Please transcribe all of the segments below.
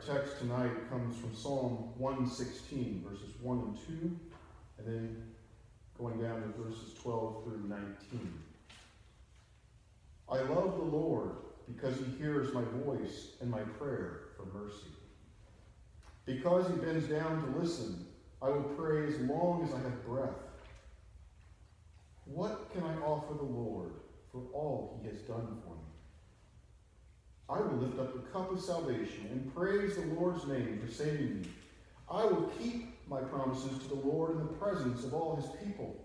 text tonight comes from Psalm 116, verses 1 and 2, and then going down to verses 12 through 19. I love the Lord because he hears my voice and my prayer for mercy. Because he bends down to listen, I will pray as long as I have breath. What can I offer the Lord for all he has done for me? I will lift up the cup of salvation and praise the Lord's name for saving me. I will keep my promises to the Lord in the presence of all his people.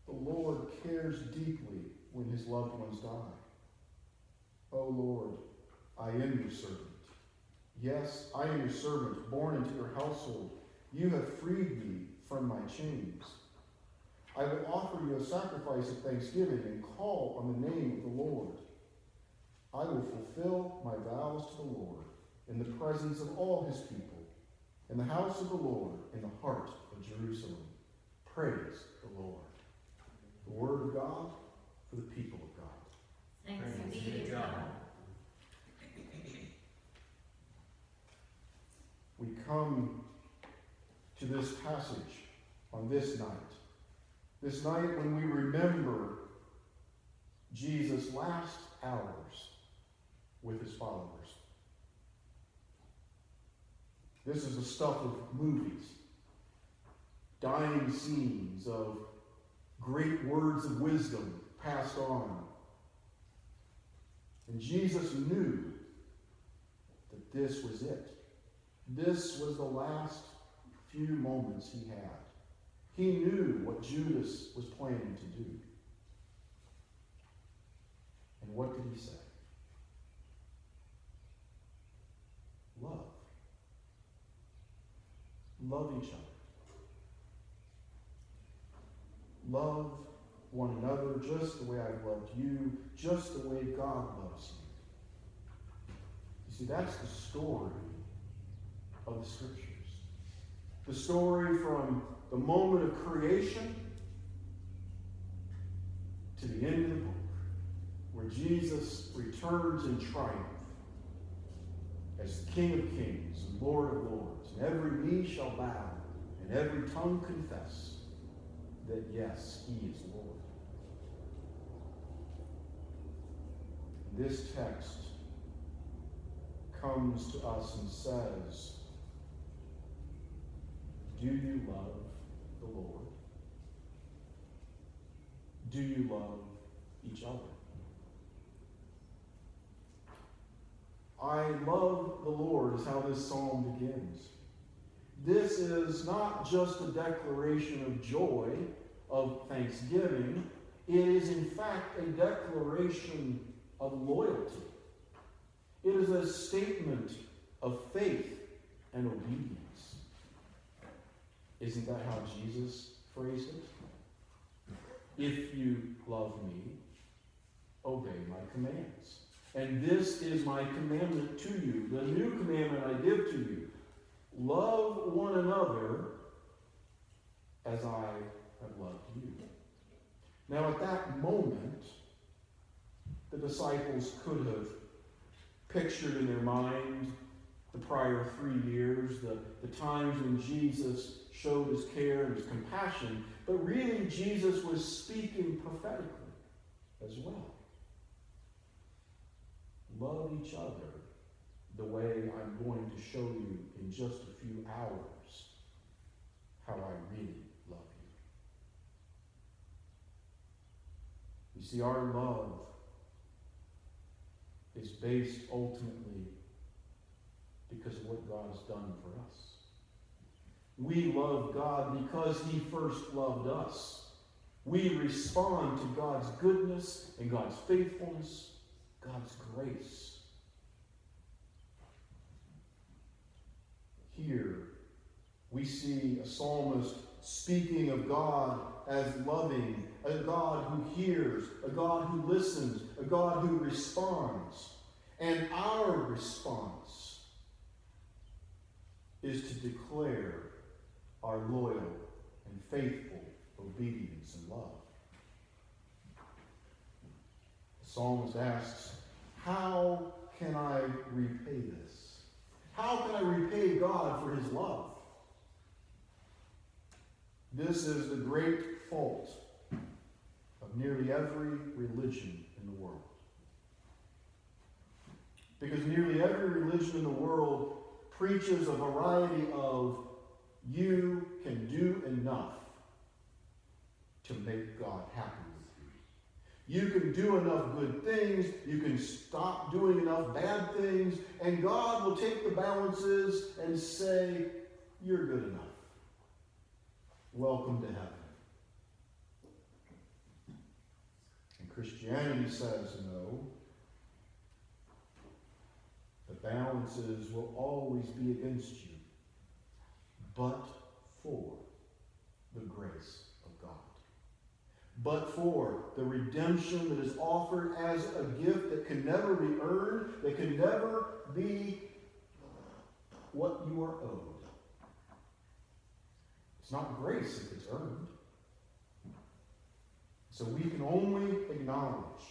The Lord cares deeply when his loved ones die. O Lord, I am your servant. Yes, I am your servant, born into your household. You have freed me from my chains. I will offer you a sacrifice of thanksgiving and call on the name of the Lord. I will fulfill my vows to the Lord in the presence of all his people, in the house of the Lord, in the heart of Jerusalem. Praise the Lord. The word of God for the people of God. Thanks be to God. We come to this passage on this night when we remember Jesus' last hours with his followers. This is the stuff of movies, dying scenes of great words of wisdom passed on. And Jesus knew that this was it. This was the last few moments he had. He knew what Judas was planning to do. And what did he say? Love. Love each other. Love one another just the way I've loved you, just the way God loves you. You see, that's the story of the Scriptures. The story from the moment of creation to the end of the book, where Jesus returns in triumph as the King of Kings and Lord of Lords, and every knee shall bow and every tongue confess that yes, he is Lord. This text comes to us and says, do you love the Lord? Do you love each other? I love the Lord is how this psalm begins. This is not just a declaration of joy, of thanksgiving. It is in fact a declaration of loyalty. It is a statement of faith and obedience. Isn't that how Jesus phrased it? If you love me, obey my commands. And this is my commandment to you, the new commandment I give to you. Love one another as I have loved you. Now at that moment, the disciples could have pictured in their mind the prior 3 years, the times when Jesus showed his care and his compassion, but really Jesus was speaking prophetically as well. Love each other the way I'm going to show you in just a few hours how I really love you. You see, our love is based ultimately because of what God has done for us. We love God because he first loved us. We respond to God's goodness and God's faithfulness, God's grace. Here, we see a psalmist speaking of God as loving, a God who hears, a God who listens, a God who responds. And our response is to declare our loyal and faithful obedience and love. The psalmist asks, how can I repay this? How can I repay God for his love? This is the great fault of nearly every religion in the world. Because nearly every religion in the world preaches a variety of you can do enough to make God happy with you. You can do enough good things, you can stop doing enough bad things, and God will take the balances and say, you're good enough. Welcome to heaven. And Christianity says no. The balances will always be against you, but for the grace of God. But for the redemption that is offered as a gift that can never be earned, that can never be what you are owed. It's not grace if it's earned. So we can only acknowledge.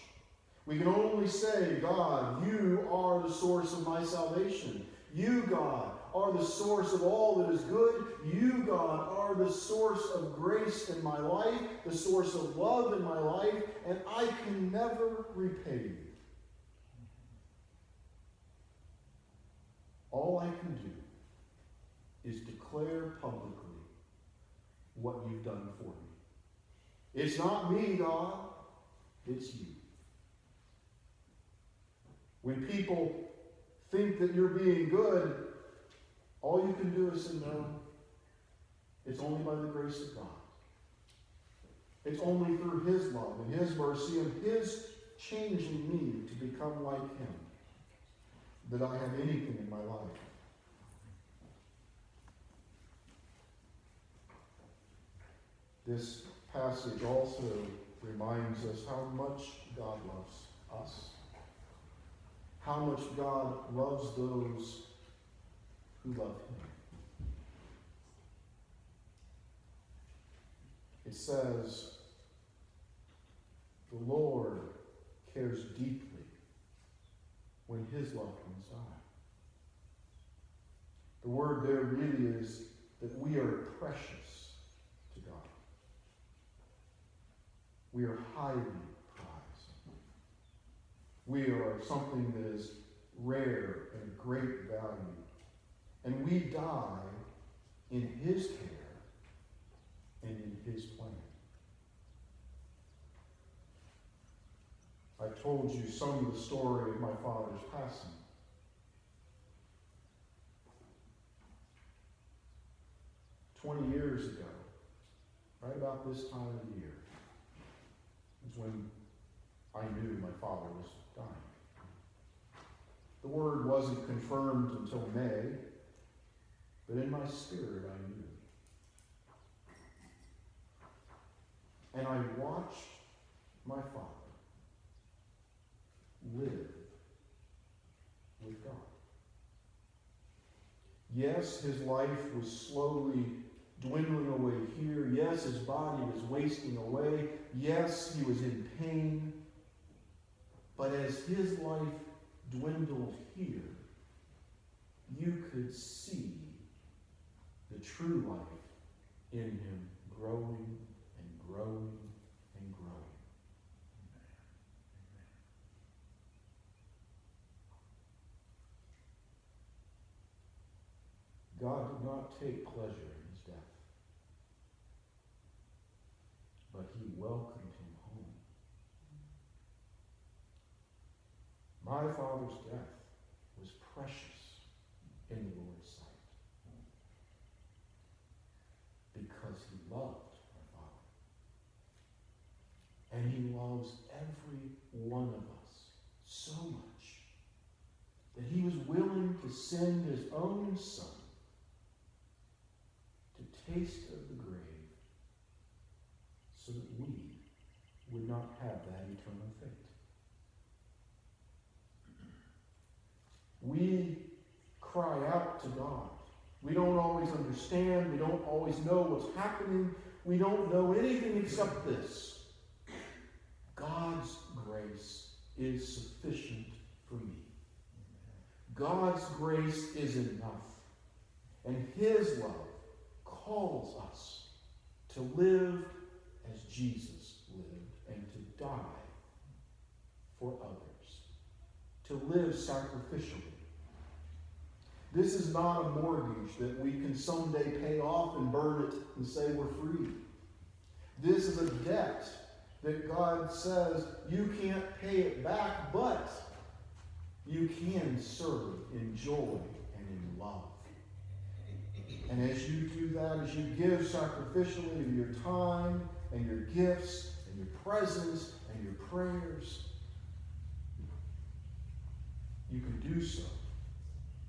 We can only say, God, you are the source of my salvation. You, God, are the source of all that is good. You, God, are the source of grace in my life, the source of love in my life, and I can never repay you. All I can do is declare publicly what you've done for me. It's not me, God. It's you. When people think that you're being good, all you can do is say, no, it's only by the grace of God. It's only through his love and his mercy and his changing me to become like him that I have anything in my life. This passage also reminds us how much God loves us. How much God loves those who love him. It says, the Lord cares deeply when his loved ones die. The word there really is that we are precious to God. We are highly prized. We are something that is rare and of great value. And we die in his care and in his plan. I told you some of the story of my father's passing. "20 years ago, right about this time of the year, is when I knew my father was dying. The word wasn't confirmed until May, but in my spirit I knew. And I watched my father live with God. Yes, his life was slowly dwindling away here. Yes, his body was wasting away. Yes, he was in pain. But as his life dwindled here, you could see the true life in him growing and growing and growing. God did not take pleasure in his death, but he welcomed him home. My father's death was precious in the Lord's sight because he loved my father. And he loves every one of us so much that he was willing to send his own son to taste of the grave so that we would not have that eternal fate. We cry out to God. We don't always understand. We don't always know what's happening. We don't know anything except this. God's grace is sufficient for me. God's grace is enough. And his love calls us to live as Jesus lived and to die for others, to live sacrificially. This is not a mortgage that we can someday pay off and burn it and say we're free. This is a debt that God says you can't pay it back, but you can serve in joy and in love. And as you do that, as you give sacrificially of your time and your gifts and your presence and your prayers, you can do so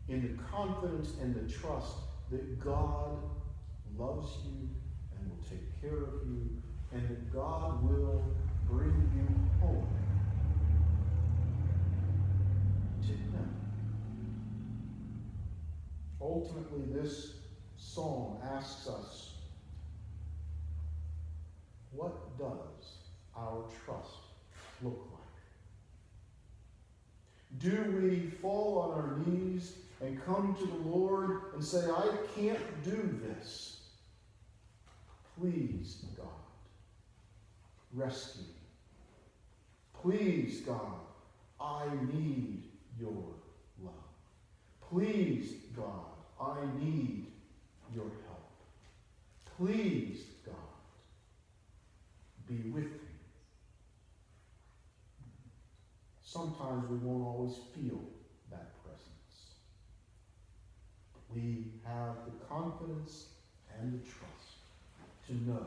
in the confidence and the trust that God loves you and will take care of you, and that God will bring you home to him. Ultimately, this psalm asks us, what does our trust look like? Do we fall on our knees and come to the Lord and say, I can't do this. Please, God, rescue me. Please, God, I need your love. Please, God, I need your help. Please, God, be with me. Sometimes we won't always feel that presence. We have the confidence and the trust to know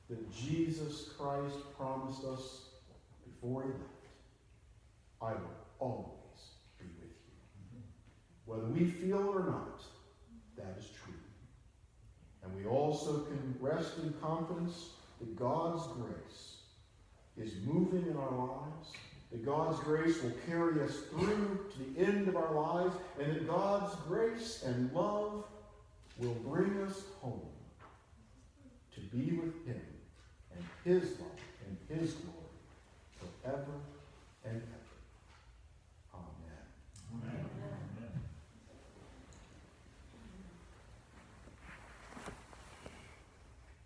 that Jesus Christ promised us before he left, I will always be with you. Whether we feel it or not, that is true. And we also can rest in confidence that God's grace is moving in our lives, that God's grace will carry us through to the end of our lives, and that God's grace and love will bring us home to be with him and his love and his glory